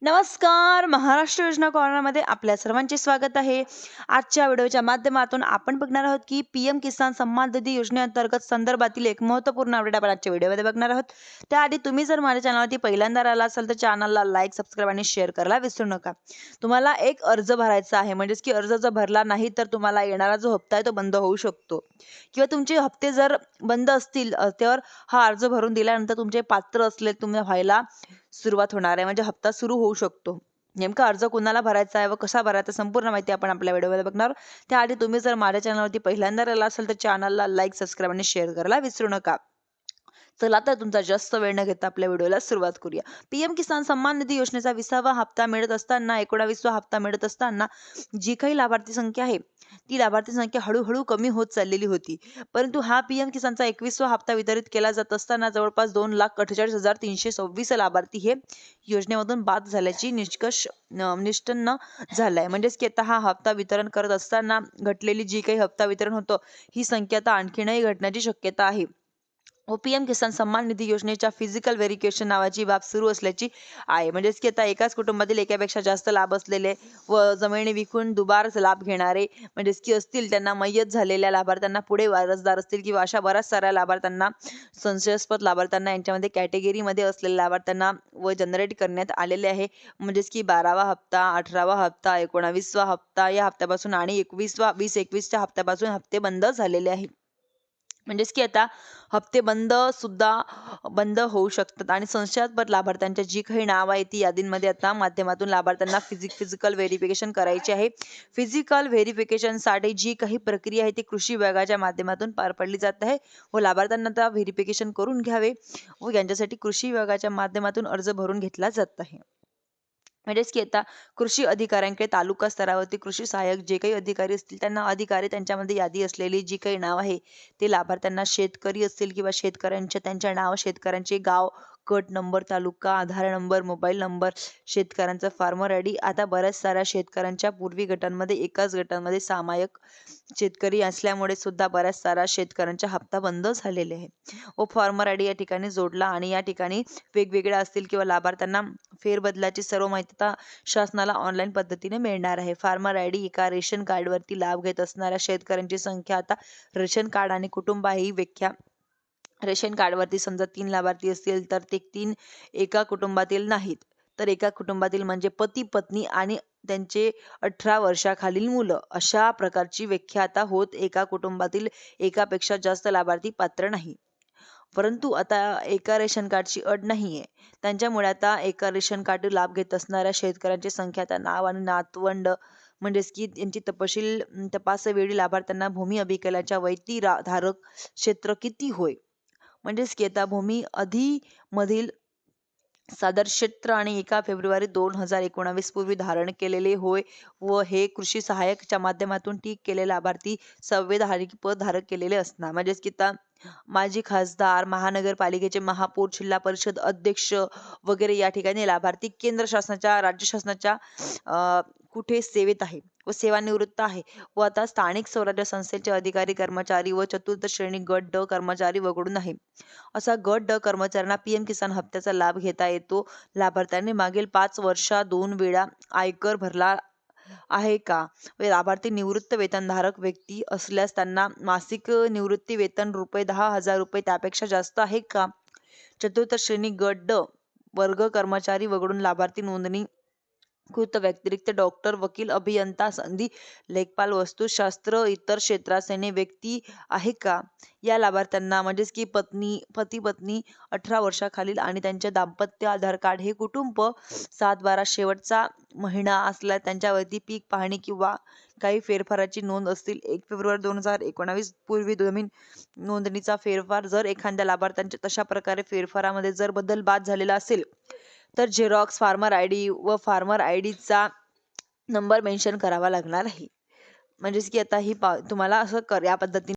नमस्कार. महाराष्ट्र योजना कॉर्नरमध्ये आपल्या सर्वांचे स्वागत आहे. आजच्या व्हिडिओच्या माध्यमातून आपण बघणार आहोत की पीएम किसान सन्मान निधी योजनेअंतर्गत संदर्भातील एक महत्त्वपूर्ण अपडेट आपण आजच्या व्हिडिओमध्ये बघणार आहोत. त्याआधी तुम्ही जर माझ्या चॅनलवरती पहिल्यांदा आला असाल तर चॅनलला लाईक, सबस्क्राईब आणि शेअर करायला विसरू नका. तुम्हाला एक अर्ज भरायचा आहे, म्हणजेच की अर्ज जर भरला नाही तर तुम्हाला येणारा जो हप्ता आहे तो बंद होऊ शकतो किंवा तुमचे हप्ते जर बंद असतील तर हा अर्ज भरून दिल्यानंतर तुमचे पात्र असले तुम्ही व्हायला सुरुवात होणार आहे, म्हणजे हप्ता सुरू होऊ शकतो. नेमका अर्ज कुणाला भरायचा आहे व कसा भरायचा संपूर्ण माहिती आपण आपल्या व्हिडिओमध्ये बघणार आहोत. त्याआधी तुम्ही जर माझ्या चॅनलवरती पहिल्यांदा आला असाल तर चॅनलला लाईक, सबस्क्राईब आणि शेअर करायला विसरू नका. चला तर तुमचा जास्त वेळ न घेता आपल्या व्हिडिओला सुरुवात करूया. पीएम किसान सन्मान निधी योजनेचा 20वा हप्ता मिळत असताना 19वा हप्ता मिळत असताना जी काही लाभार्थी संख्या आहे ती लाभार्थी संख्या हळूहळू कमी होत चाललेली होती. परंतु हा पीएम किसानचा 21वा हप्ता वितरित केला जात असताना जवळपास 2,48,326 लाभार्थी हे योजनेमधून बाद झाल्याची निष्पन्न झालाय. म्हणजेच की आता हा हप्ता वितरण करत असताना घटलेली जी काही हप्ता वितरण होतं ही संख्या आता आणखीनही घटण्याची शक्यता आहे. पीएम किसान सन्मान निधी योजनेच्या फिजिकल व्हेरिफिकेशन नावाची बाब सुरू असल्याची आहे. म्हणजेच की आता एकाच कुटुंबातील एकापेक्षा जास्त लाभ असलेले व जमिनी विकून दुबार लाभ घेणारे म्हणजेच की असतील त्यांना मयत झालेल्या लाभार्थ्यांना पुढे वारसदार असतील किंवा अशा बऱ्याच साऱ्या लाभार्थ्यांना संशयास्पद लाभार्थ्यांना यांच्यामध्ये कॅटेगरीमध्ये असलेल्या लाभार्थ्यांना व जनरेट करण्यात आलेले आहे. म्हणजेच की 12वा हप्ता, 18वा हप्ता, 19वा हप्ता या हप्त्यापासून आणि 20-21च्या हप्त्यापासून हप्ते बंद झालेले आहे. म्हणजेच की आता हप्ते बंद होऊ शकतात आणि संशयास्पद लाभार्थ्यांच्या जी काही नाव आहे ती यादींमध्ये आता माध्यमातून लाभार्थ्यांना फिजिकल व्हेरिफिकेशन करायचे आहे. फिजिकल व्हेरिफिकेशनसाठी जी काही प्रक्रिया आहे ती कृषी विभागाच्या माध्यमातून पार पडली जात आहे व लाभार्थ्यांना आता व्हेरिफिकेशन करून घ्यावे व यांच्यासाठी कृषी विभागाच्या माध्यमातून अर्ज भरून घेतला जात आहे. म्हणजेच की आता कृषी अधिकाऱ्यांकडे तालुका स्तरावरती कृषी सहाय्यक जे काही अधिकारी असतील त्यांना अधिकारी त्यांच्यामध्ये यादी असलेली जी काही नाव आहे ते लाभार्थ्यांना शेतकरी असतील किंवा शेतकऱ्यांचे त्यांच्या नाव, शेतकऱ्यांचे गाव, गट नंबर, तालुका, आधार नंबर, मोबाईल नंबर, शेतकऱ्यांचा फार्मर आयडी. आता बऱ्याच साऱ्या शेतकऱ्यांच्या पूर्वी गटांमध्ये एकाच गटांमध्ये सामायिक शेतकरी असल्यामुळे सुद्धा बऱ्याच साऱ्या शेतकऱ्यांचा हप्ता बंद झालेले आहे व फार्मर आयडी या ठिकाणी जोडला आणि या ठिकाणी वेगवेगळ्या असतील किंवा लाभार्थ्यांना फेरबदलाची सर्व माहिती आता शासनाला ऑनलाईन पद्धतीने मिळणार आहे. फार्मर आयडी एका रेशन कार्डवरती लाभ घेत असणाऱ्या शेतकऱ्यांची संख्या आता रेशन कार्ड आणि कुटुंब ही व्याख्या. रेशन कार्डवरती समजा 3 लाभार्थी असतील तर ते 3 एका कुटुंबातील नाहीत, तर एका कुटुंबातील म्हणजे पती पत्नी आणि त्यांचे 18 वर्षाखालील मुलं अशा प्रकारची व्याख्या आता होत एका कुटुंबातील एकापेक्षा जास्त लाभार्थी पात्र नाही. परंतु आता एका रेशन कार्डची अट नाहीये. त्यांच्यामुळे आता एका रेशन कार्ड लाभ घेत असणाऱ्या शेतकऱ्यांची संख्या आता नाव आणि नातवंड म्हणजेच की यांची तपासावेळी लाभार्थ्यांना भूमी अभिलेखाच्या धारक क्षेत्र किती होय. म्हणजेच की आता भूमी मधील सादर क्षेत्र आणि 1 फेब्रुवारी 2019 पूर्वी धारण केलेले होय व हे कृषी सहाय्यकच्या माध्यमातून टिक केलेले लाभार्थी संवैधानिक पद धारक केलेले असणार. म्हणजेच की आता माजी खासदार, महानगरपालिकेचे महापौर, जिल्हा परिषद अध्यक्ष वगैरे या ठिकाणी लाभार्थी केंद्र शासनाच्या, राज्य शासनाच्या कुठे सेवेत आहे व सेवानिवृत्त आहे व आता स्थानिक स्वराज्य संस्थेचे अधिकारी, कर्मचारी व चतुर्थ श्रेणी गट ड कर्मचारी वगळून आहे. असा गट ड कर्मचाऱ्यांना पीएम किसान हप्त्याचा लाभ घेता येतो. लाभार्थ्यांनी मागील 5 वर्षात 2 वेळा आयकर भरला आहे का? लाभार्थी निवृत्त वेतनधारक व्यक्ती असल्यास त्यांना मासिक निवृत्ती वेतन ₹10,000 त्यापेक्षा जास्त आहे का? चतुर्थ श्रेणी गट ड वर्ग कर्मचारी वगळून लाभार्थी नोंदणीकृत व्यतिरिक्त डॉक्टर, वकील, अभियंता, संधी लेखपाल, वस्तुशास्त्र, इतर क्षेत्रात व्यक्ती आहे का? या लाभार्थ्यांना म्हणजेच की पती पत्नी 18 वर्षाखालील आणि त्यांचे दाम्पत्य आधार कार्ड हे कुटुंब 7/12 शेवटचा महिना असला त्यांच्यावरती पीक पाहणी किंवा काही फेरफाराची नोंद असतील. 1 फेब्रुवारी 2019 पूर्वी जमीन नोंदणीचा फेरफार जर एखाद्या लाभार्थ्यांच्या तशा प्रकारे फेरफारामध्ये जर बदल बाद झालेला असेल तर झेरॉक्स फार्मर आयडी व फार्मर आयडीचा नंबर मेन्शन करावा लागणार आहे. म्हणजेच की आता ही तुम्हाला असं या पद्धतीने